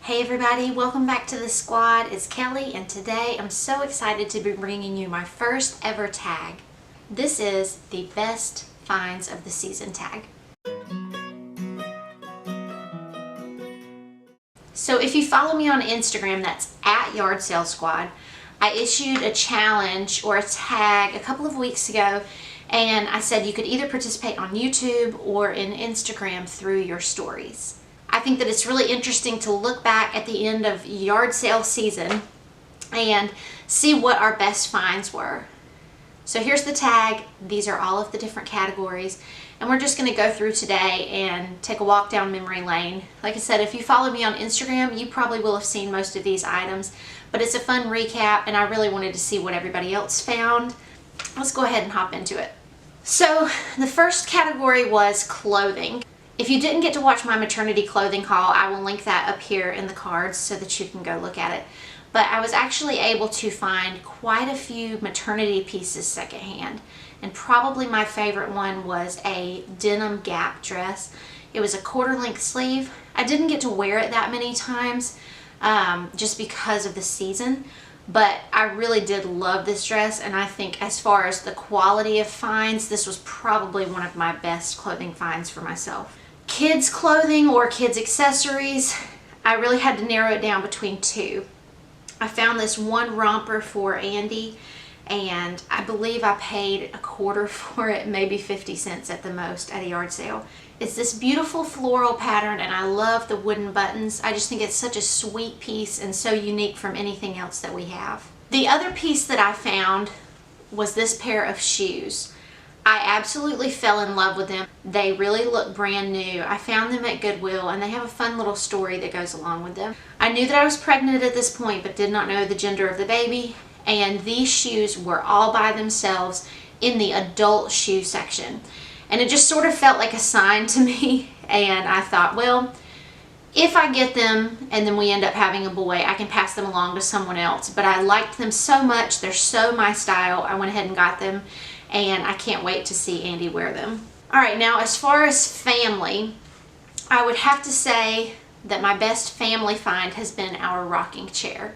Hey everybody, welcome back to the squad. It's Kelly and today I'm so excited to be bringing you my first ever tag. This is the best finds of the season tag. So if you follow me on Instagram, that's at Yard Sale Squad, I issued a challenge or a tag a couple of weeks ago, and I said you could either participate on YouTube or in Instagram through your stories. I think that it's really interesting to look back at the end of yard sale season and see what our best finds were. So here's the tag. These are all of the different categories, and we're just going to go through today and take a walk down memory lane. Like I said, if you follow me on Instagram, you probably will have seen most of these items, but it's a fun recap and I really wanted to see what everybody else found. Let's go ahead and hop into it. So the first category was clothing. If you didn't get to watch my maternity clothing haul, I will link that up here in the cards so that you can go look at it. But I was actually able to find quite a few maternity pieces secondhand. And probably my favorite one was a denim Gap dress. It was a quarter-length sleeve. I didn't get to wear it that many times just because of the season. But I really did love this dress, and I think as far as the quality of finds, this was probably one of my best clothing finds for myself. Kids clothing or kids accessories, I really had to narrow it down between two. I found this one romper for Andy, and I believe I paid a quarter for it, maybe 50 cents at the most at a yard sale. It's this beautiful floral pattern, and I love the wooden buttons. I just think it's such a sweet piece and so unique from anything else that we have. The other piece that I found was this pair of shoes. I absolutely fell in love with them. They really look brand new. I found them at Goodwill, and they have a fun little story that goes along with them. I knew that I was pregnant at this point, but did not know the gender of the baby, and these shoes were all by themselves in the adult shoe section. And it just sort of felt like a sign to me, and I thought, well, if I get them and then we end up having a boy, I can pass them along to someone else. But I liked them so much. They're so my style. I went ahead and got them, and I can't wait to see Andy wear them. All right, now as far as family, I would have to say that my best family find has been our rocking chair.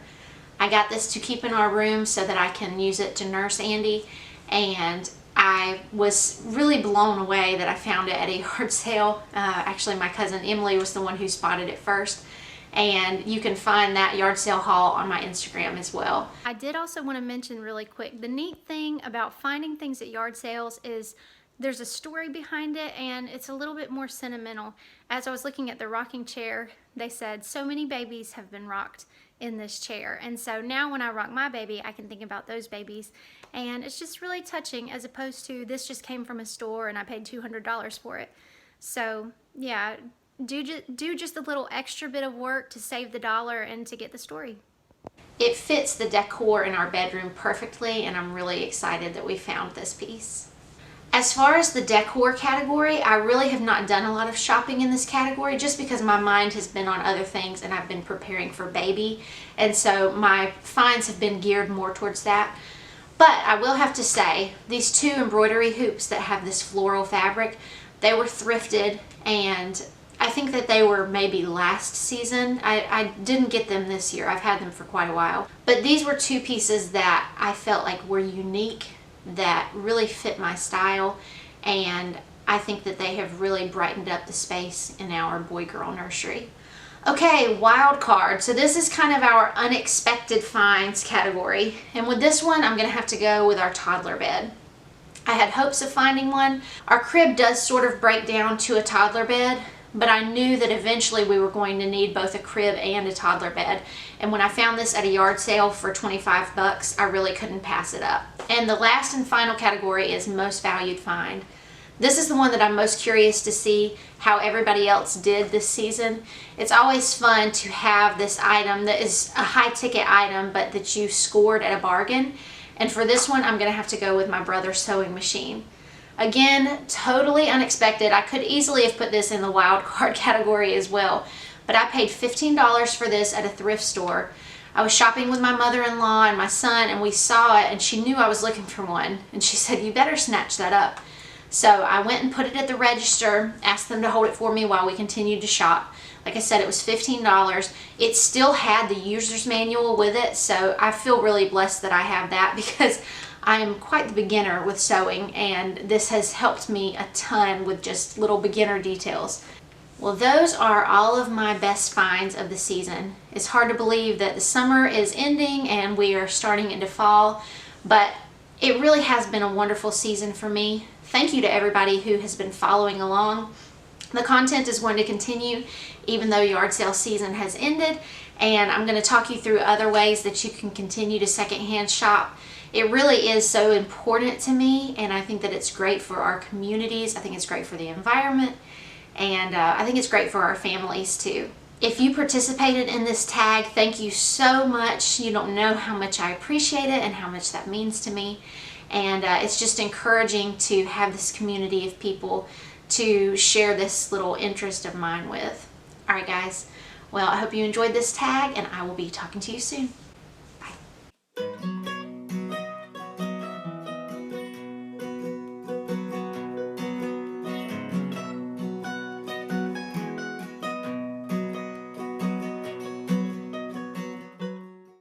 I got this to keep in our room so that I can use it to nurse Andy, and I was really blown away that I found it at a yard sale. Actually, my cousin Emily was the one who spotted it first, and you can find that yard sale haul on my Instagram as well. I did also want to mention really quick, the neat thing about finding things at yard sales is there's a story behind it, and it's a little bit more sentimental. As I was looking at the rocking chair, they said so many babies have been rocked in this chair, and so now when I rock my baby, I can think about those babies, and it's just really touching, as opposed to this just came from a store and I paid $200 for it. So yeah, do just a little extra bit of work to save the dollar and to get the story. It fits the decor in our bedroom perfectly, and I'm really excited that we found this piece. As far as the decor category, I really have not done a lot of shopping in this category just because my mind has been on other things and I've been preparing for baby, and so my finds have been geared more towards that. But I will have to say, these two embroidery hoops that have this floral fabric, they were thrifted, and I think that they were maybe last season. I didn't get them this year. I've had them for quite a while. But these were two pieces that I felt like were unique, that really fit my style, and I think that they have really brightened up the space in our boy-girl nursery. Okay, Wildcard. So this is kind of our unexpected finds category, and with this one I'm gonna have to go with our toddler bed. I had hopes of finding one. Our crib does sort of break down to a toddler bed, but I knew that eventually we were going to need both a crib and a toddler bed. And when I found this at a yard sale for 25 bucks, I really couldn't pass it up. And the last and final category is most valued find. This is the one that I'm most curious to see how everybody else did this season. It's always fun to have this item that is a high ticket item, but that you scored at a bargain. And for this one, I'm gonna have to go with my brother's sewing machine. Again, totally unexpected. I could easily have put this in the wild card category as well, but I paid $15 for this at a thrift store. I was shopping with my mother-in-law and my son, and we saw it, and she knew I was looking for one, and she said, "You better snatch that up." So I went and put it at the register, asked them to hold it for me while we continued to shop. Like I said, it was $15. It still had the user's manual with it, so I feel really blessed that I have that because I am quite the beginner with sewing, and this has helped me a ton with just little beginner details. Well, those are all of my best finds of the season. It's hard to believe that the summer is ending and we are starting into fall, but it really has been a wonderful season for me. Thank you to everybody who has been following along. The content is going to continue even though yard sale season has ended, and I'm going to talk you through other ways that you can continue to secondhand shop. It really is so important to me, and I think that it's great for our communities. I think it's great for the environment, and I think it's great for our families too. If you participated in this tag, thank you so much. You don't know how much I appreciate it and how much that means to me. And it's just encouraging to have this community of people to share this little interest of mine with. All right, guys. Well, I hope you enjoyed this tag, and I will be talking to you soon.